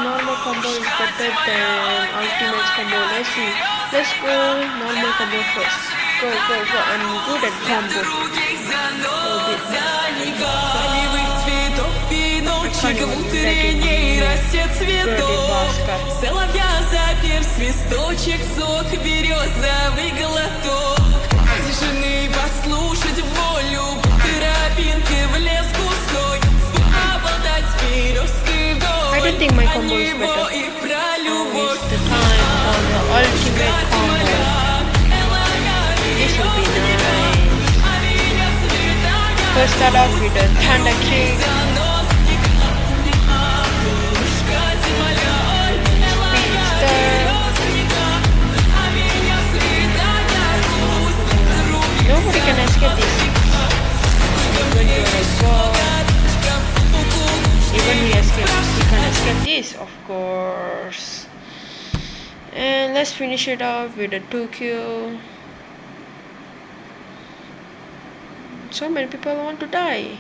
normal combo is better than ultimate combo. Let's see. Let's go normal combo first. Go, go, go. I'm good at combo. Соловья запев, свисточек, сок, березовый глоток. Тишины послушать волю, тропинки в лес густой. Поболтать с березкой вдоль. I don't think my combo is better. Now is the time for the ultimate combo. This will be nice. First start off with a thunder kick. Nobody can escape this. Even he escapes, he can escape this, of course. And let's finish it off with a 2Q. So many people want to die.